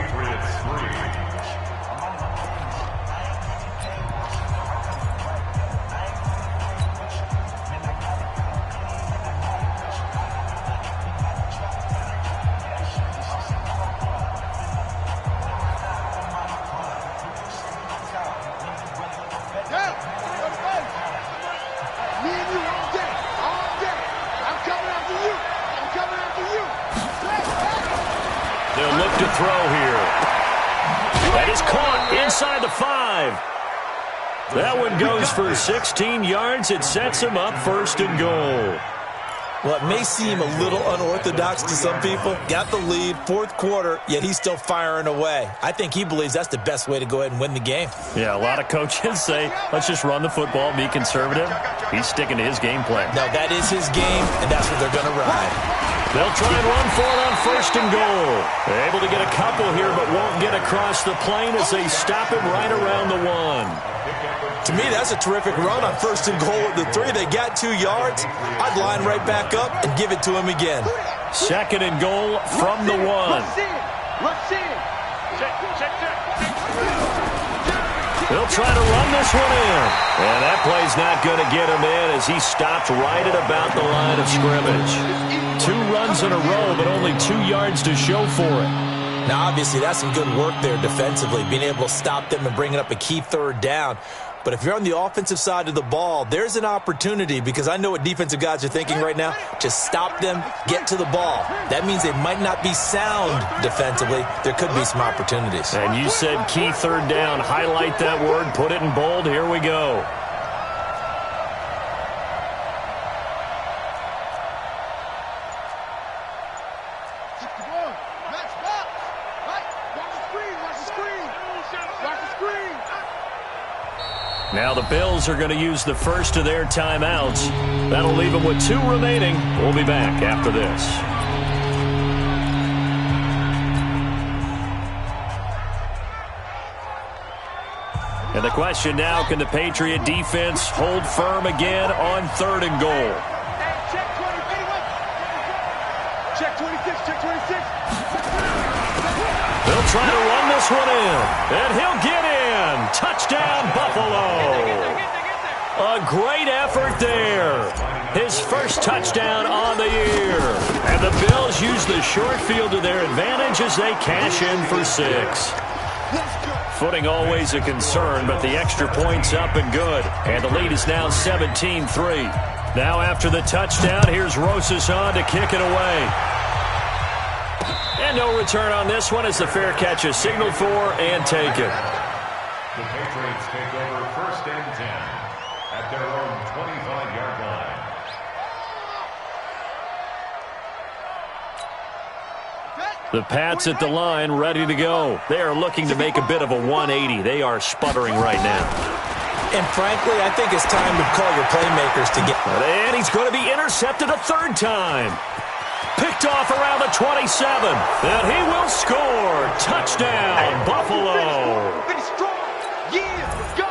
They'll look to throw here. That is caught inside the 5. That one goes for 16 yards. It sets him up first and goal. Well, it may seem a little unorthodox to some people. Got the lead, fourth quarter, yet he's still firing away. I think he believes that's the best way to go ahead and win the game. Yeah, a lot of coaches say, let's just run the football, be conservative. He's sticking to his game plan. No, that is his game, and that's what they're going to ride. They'll try and run for it on first and goal. They're able to get a couple here, but won't get across the plane as they stop him right around the 1. To me, that's a terrific run on first and goal at the 3. They got 2 yards. I'd line right back up and give it to him again. Second and goal from the 1. They'll try to run this one in. And that play's not going to get him in as he stopped right at about the line of scrimmage. 2 runs in a row, but only 2 yards to show for it. Now, obviously, that's some good work there defensively, being able to stop them and bringing up a key third down. But if you're on the offensive side of the ball, there's an opportunity, because I know what defensive guys are thinking right now. Just stop them, get to the ball. That means they might not be sound defensively. There could be some opportunities. And you said key third down. Highlight that word, put it in bold. Here we go. Now the Bills are going to use the first of their timeouts. That'll leave them with 2 remaining. We'll be back after this. And the question now, can the Patriot defense hold firm again on third and goal? Check 20, anyone? Check 26, check 26. They'll try to run this one in, and he'll get in. Touchdown, Buffalo. A great effort there. His first touchdown on the year. And the Bills use the short field to their advantage as they cash in for 6. Footing always a concern, but the extra point's up and good. And the lead is now 17-3. Now after the touchdown, here's Rosas on to kick it away. And no return on this one as the fair catch is signaled for and taken. The Patriots take over first and 10 at their own 25-yard line. The Pats at the line, ready to go. They are looking to make a bit of a 180. They are sputtering right now. And frankly, I think it's time to call your playmakers to get... And he's going to be intercepted a third time. Picked off around the 27. And he will score. Touchdown, Buffalo. Finish strong. Yeah, go.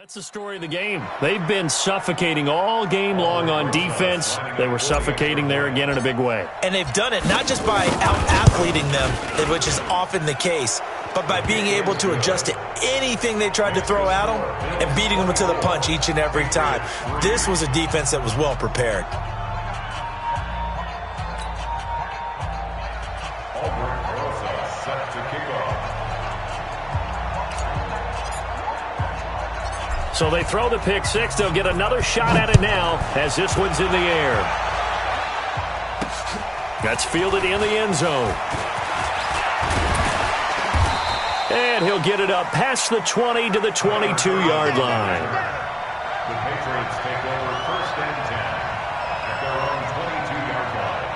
That's the story of the game. They've been suffocating all game long on defense. They were suffocating there again in a big way. And they've done it not just by out-athleting them, which is often the case, but by being able to adjust to anything they tried to throw at them and beating them to the punch each and every time. This was a defense that was well prepared. So they throw the pick six. They'll get another shot at it now as this one's in the air. That's fielded in the end zone. And he'll get it up past the 20 to the 22-yard line. The Patriots take over 1st and 10 at their own 22-yard line.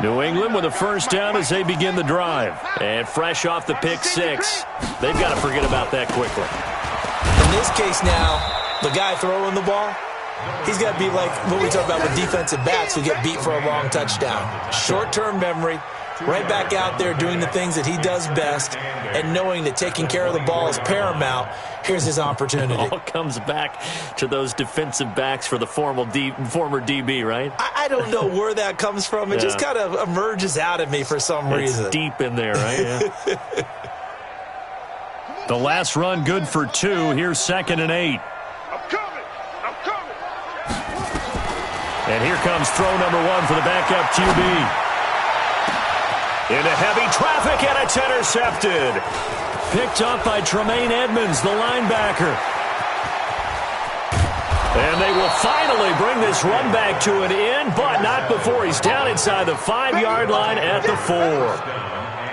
New England with a first down as they begin the drive. And fresh off the pick six, they've got to forget about that quickly. In this case now, the guy throwing the ball, he's got to be like what we talk about with defensive backs who get beat for a long touchdown. Short-term memory, right back out there doing the things that he does best, and knowing that taking care of the ball is paramount. Here's his opportunity. It all comes back to those defensive backs for the former DB, right? I don't know where that comes from. It just kind of emerges out of me for some reason. It's deep in there, right? Yeah. The last run good for 2. Here's 2nd and 8. I'm coming. And here comes throw number 1 for the backup QB. Into heavy traffic, and it's intercepted. Picked up by Tremaine Edmonds, the linebacker. And they will finally bring this run back to an end, but not before he's down inside the 5-yard line at the 4.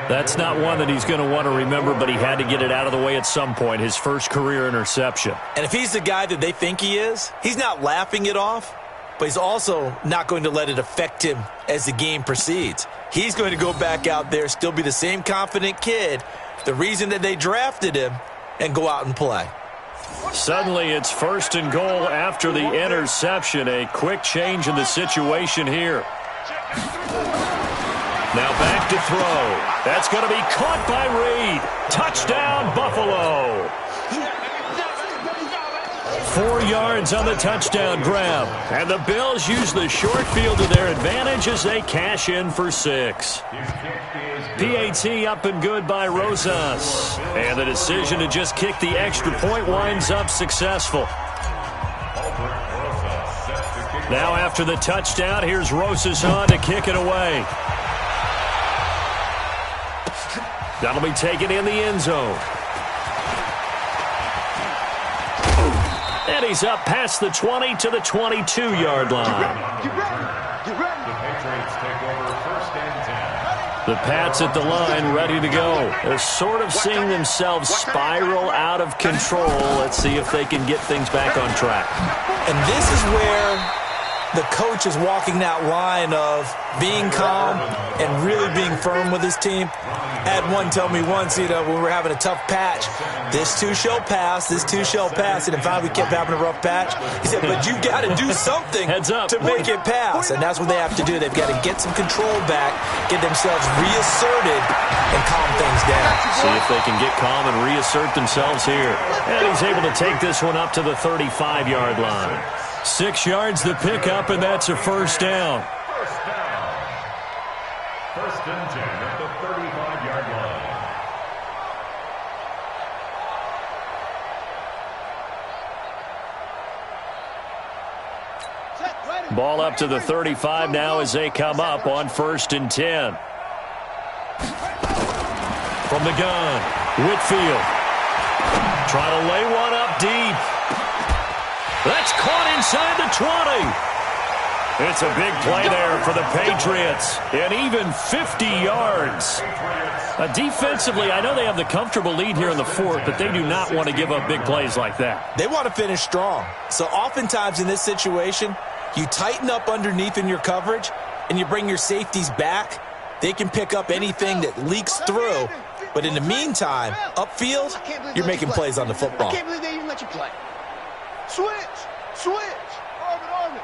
That's not one that he's going to want to remember, but he had to get it out of the way at some point, his first career interception. And if he's the guy that they think he is, he's not laughing it off, but he's also not going to let it affect him as the game proceeds. He's going to go back out there, still be the same confident kid, the reason that they drafted him, and go out and play. Suddenly it's 1st and goal after the interception. A quick change in the situation here. Now back to throw. That's going to be caught by Reed. Touchdown, Buffalo. 4 yards on the touchdown grab. And the Bills use the short field to their advantage as they cash in for 6. PAT up and good by Rosas. And the decision to just kick the extra point winds up successful. Now after the touchdown, here's Rosas on to kick it away. That'll be taken in the end zone. And he's up past the 20 to the 22-yard line. Get ready. The Patriots take over 1st and 10. The Pats at the line, ready to go. They're sort of seeing themselves spiral out of control. Let's see if they can get things back on track. And this is where the coach is walking that line of being calm and really being firm with his team. I had one tell me once, when we were having a tough patch, this too shall pass, this too shall pass. And finally we kept having a rough patch. He said, but you've got to do something to make it pass. And that's what they have to do. They've got to get some control back, get themselves reasserted, and calm things down. See if they can get calm and reassert themselves here. And he's able to take this one up to the 35-yard line. 6 yards the pickup, and that's a first down. First down. 1st and 10 at the 35-yard line. Ball up to the 35 now as they come up on 1st and 10. From the gun, Whitfield. Trying to lay one up deep. That's caught inside the 20. It's a big play there for the Patriots. And even 50 yards. Defensively, I know they have the comfortable lead here in the 4th, but they do not want to give up big plays like that. They want to finish strong. So oftentimes in this situation, you tighten up underneath in your coverage, and you bring your safeties back. They can pick up anything that leaks through. But in the meantime, upfield, you're making plays on the football. I can't believe they even let you play. Switch. Arvin.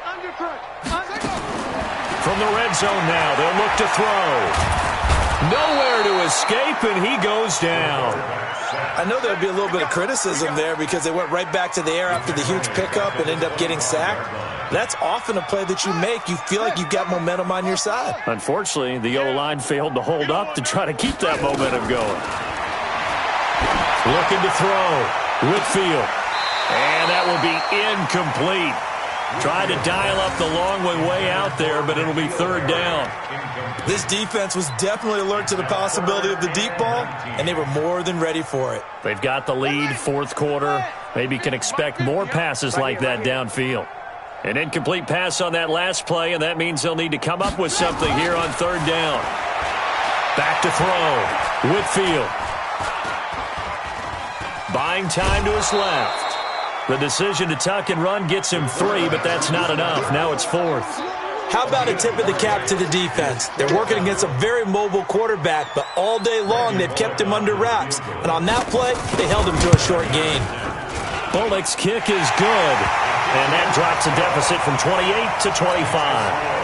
Under crunch. From the red zone now, they'll look to throw. Nowhere to escape, and he goes down. I know there would be a little bit of criticism there because they went right back to the air after the huge pickup and ended up getting sacked. That's often a play that you make. You feel like you've got momentum on your side. Unfortunately, the O-line failed to hold up to try to keep that momentum going. Looking to throw. Whitfield. And that will be incomplete. Tried to dial up the long way out there, but it'll be third down. This defense was definitely alert to the possibility of the deep ball, and they were more than ready for it. They've got the lead, fourth quarter. Maybe can expect more passes like that downfield. An incomplete pass on that last play, and that means they'll need to come up with something here on third down. Back to throw. Whitfield. Buying time to his left. The decision to tuck and run gets him 3, but that's not enough. Now it's fourth. How about a tip of the cap to the defense? They're working against a very mobile quarterback, but all day long they've kept him under wraps. And on that play, they held him to a short gain. Bullock's kick is good, and that drops a deficit from 28 to 25.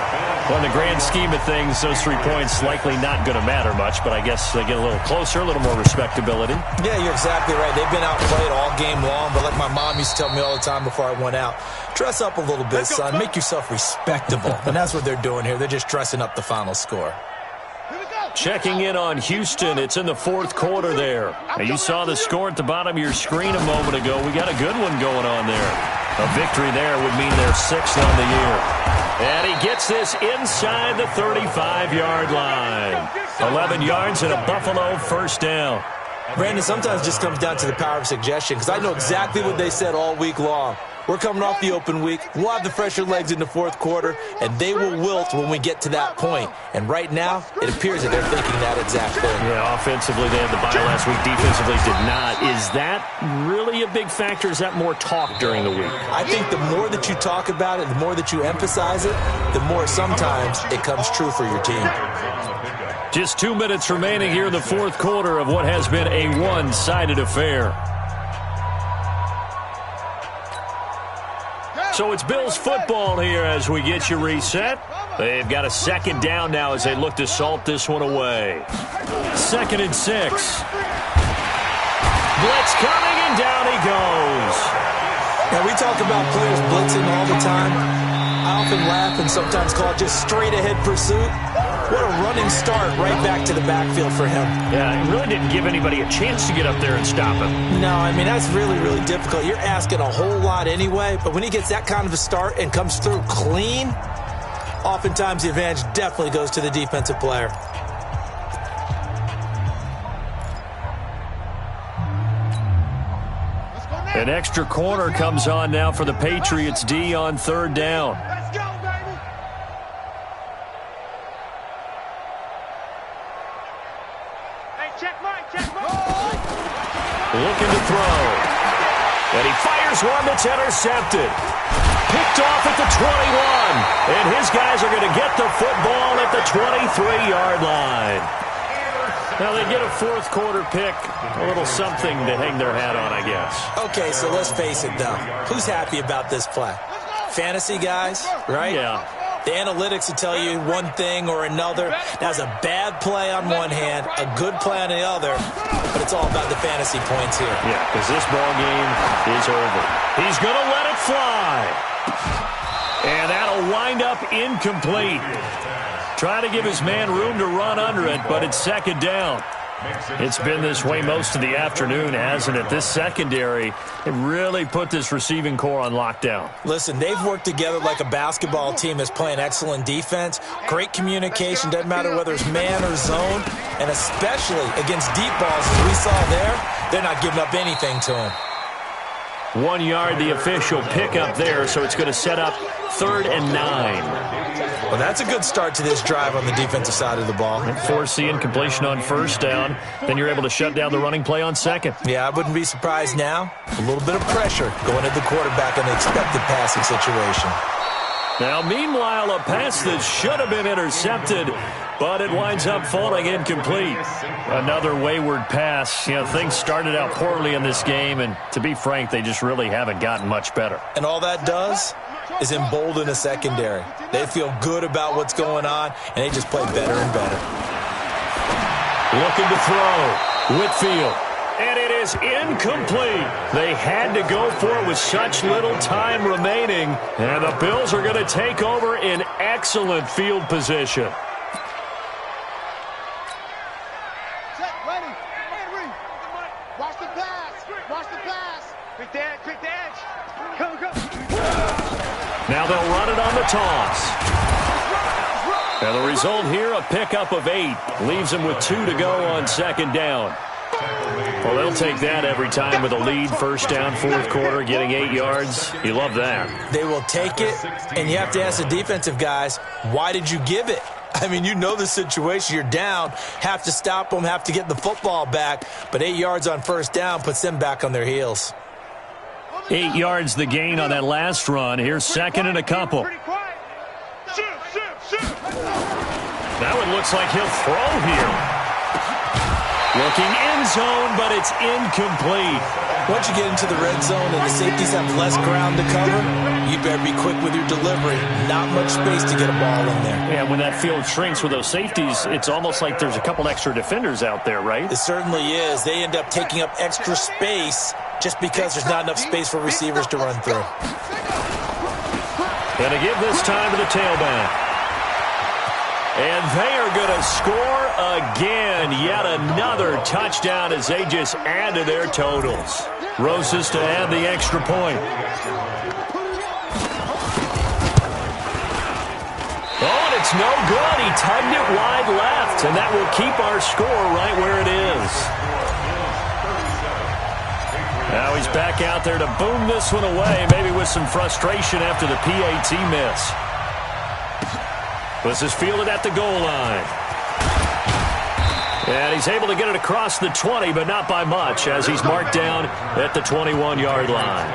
Well, in the grand scheme of things, those 3 points likely not going to matter much, but I guess they get a little closer, a little more respectability. Yeah, you're exactly right. They've been outplayed all game long, but like my mom used to tell me all the time before I went out, dress up a little bit, son. Make yourself respectable. And that's what they're doing here. They're just dressing up the final score. Checking in on Houston. It's in the fourth quarter there. Now, you saw the score at the bottom of your screen a moment ago. We got a good one going on there. A victory there would mean they're 6th on the year. And he gets this inside the 35-yard line. 11 yards and a Buffalo first down. Brandon, sometimes it just comes down to the power of suggestion because I know exactly what they said all week long. We're coming off the open week. We'll have the fresher legs in the fourth quarter, and they will wilt when we get to that point. And right now, it appears that they're thinking that exact thing. Yeah, offensively, they had the bye last week. Defensively, did not. Is that really a big factor? Is that more talk during the week? I think the more that you talk about it, the more that you emphasize it, the more sometimes it comes true for your team. Just 2 minutes remaining here in the fourth quarter of what has been a one-sided affair. So it's Bills football here as we get you reset. They've got a second down now as they look to salt this one away. 2nd and 6. Blitz coming, and down he goes. Now, we talk about players blitzing all the time. I often laugh and sometimes call it just straight-ahead pursuit. What a running start right back to the backfield for him. Yeah, it really didn't give anybody a chance to get up there and stop him. No, I mean, that's really, really difficult. You're asking a whole lot anyway, but when he gets that kind of a start and comes through clean, oftentimes the advantage definitely goes to the defensive player. An extra corner comes on now for the Patriots D on third down. Let's go, baby! Hey, check mine. Looking to throw. And he fires one that's intercepted. Picked off at the 21. And his guys are going to get the football at the 23-yard line. Now they get a fourth quarter pick, a little something to hang their hat on, I guess. Okay, so let's face it, though. Who's happy about this play? Fantasy guys, right? Yeah. The analytics will tell you one thing or another. That's a bad play on one hand, a good play on the other, but it's all about the fantasy points here. Yeah, because this ball game is over. He's going to let it fly. And that'll wind up incomplete. Try to give his man room to run under it, but it's second down. It's been this way most of the afternoon, hasn't it? This secondary, it really put this receiving core on lockdown. Listen, they've worked together like a basketball team that's playing excellent defense. Great communication, doesn't matter whether it's man or zone, and especially against deep balls, as we saw there, they're not giving up anything to them. 1 yard, the official pickup there, so it's going to set up 3rd and 9. Well, that's a good start to this drive on the defensive side of the ball. Force the incompletion on first down. Then you're able to shut down the running play on second. Yeah, I wouldn't be surprised now. A little bit of pressure going at the quarterback in the expected passing situation. Now, meanwhile, a pass that should have been intercepted, but it winds up falling incomplete. Another wayward pass. You know, things started out poorly in this game, and to be frank, they just really haven't gotten much better. And all that does is embolden a secondary. They feel good about what's going on, and they just play better and better. Looking to throw. Whitfield. And it is incomplete. They had to go for it with such little time remaining. And the Bills are going to take over in excellent field position. Set, ready. Henry. Watch the pass. Watch the pass. Quick dance. Come. Now they'll run it on the toss. And the result here, a pickup of 8. Leaves them with 2 to go on second down. Well, they'll take that every time with a lead, first down, fourth quarter, getting 8 yards. You love that. They will take it, and you have to ask the defensive guys, why did you give it? I mean, you know the situation. You're down, have to stop them, have to get the football back, but 8 yards on first down puts them back on their heels. 8 yards the gain on that last run. Here's second and a couple. That one looks like he'll throw here. Looking end zone, but it's incomplete. Once you get into the red zone and the safeties have less ground to cover, you better be quick with your delivery. Not much space to get a ball in there. Yeah, when that field shrinks with those safeties, it's almost like there's a couple extra defenders out there, right? It certainly is. They end up taking up extra space just because there's not enough space for receivers to run through. And to give this time to the tailback. And they are going to score again. Yet another touchdown as they just add to their totals. Roses to add the extra point. Oh, and it's no good. He tugged it wide left, and that will keep our score right where it is. Now he's back out there to boom this one away, maybe with some frustration after the PAT miss. This is fielded at the goal line. And he's able to get it across the 20, but not by much, as he's marked down at the 21-yard line.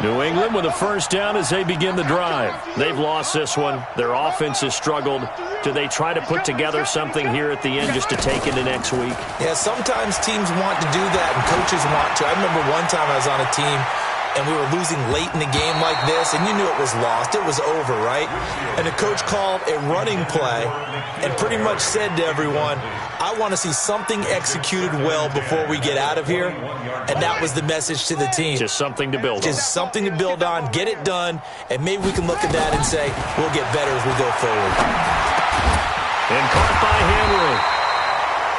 New England with a first down as they begin the drive. They've lost this one. Their offense has struggled. Do they try to put together something here at the end just to take into next week? Yeah, sometimes teams want to do that, and coaches want to. I remember one time I was on a team, and we were losing late in the game like this, and you knew it was lost. It was over, right? And the coach called a running play and pretty much said to everyone, I want to see something executed well before we get out of here. And that was the message to the team. Just something to build on. Just something to build on, get it done, and maybe we can look at that and say, we'll get better as we go forward. And caught by Henry.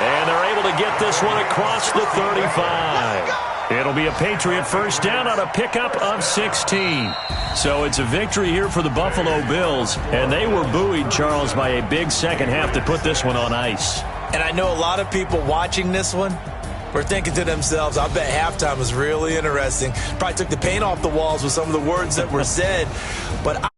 And they're able to get this one across the 35. It'll be a Patriot first down on a pickup of 16. So it's a victory here for the Buffalo Bills. And they were buoyed, Charles, by a big second half to put this one on ice. And I know a lot of people watching this one were thinking to themselves, I bet halftime was really interesting. Probably took the paint off the walls with some of the words that were said. But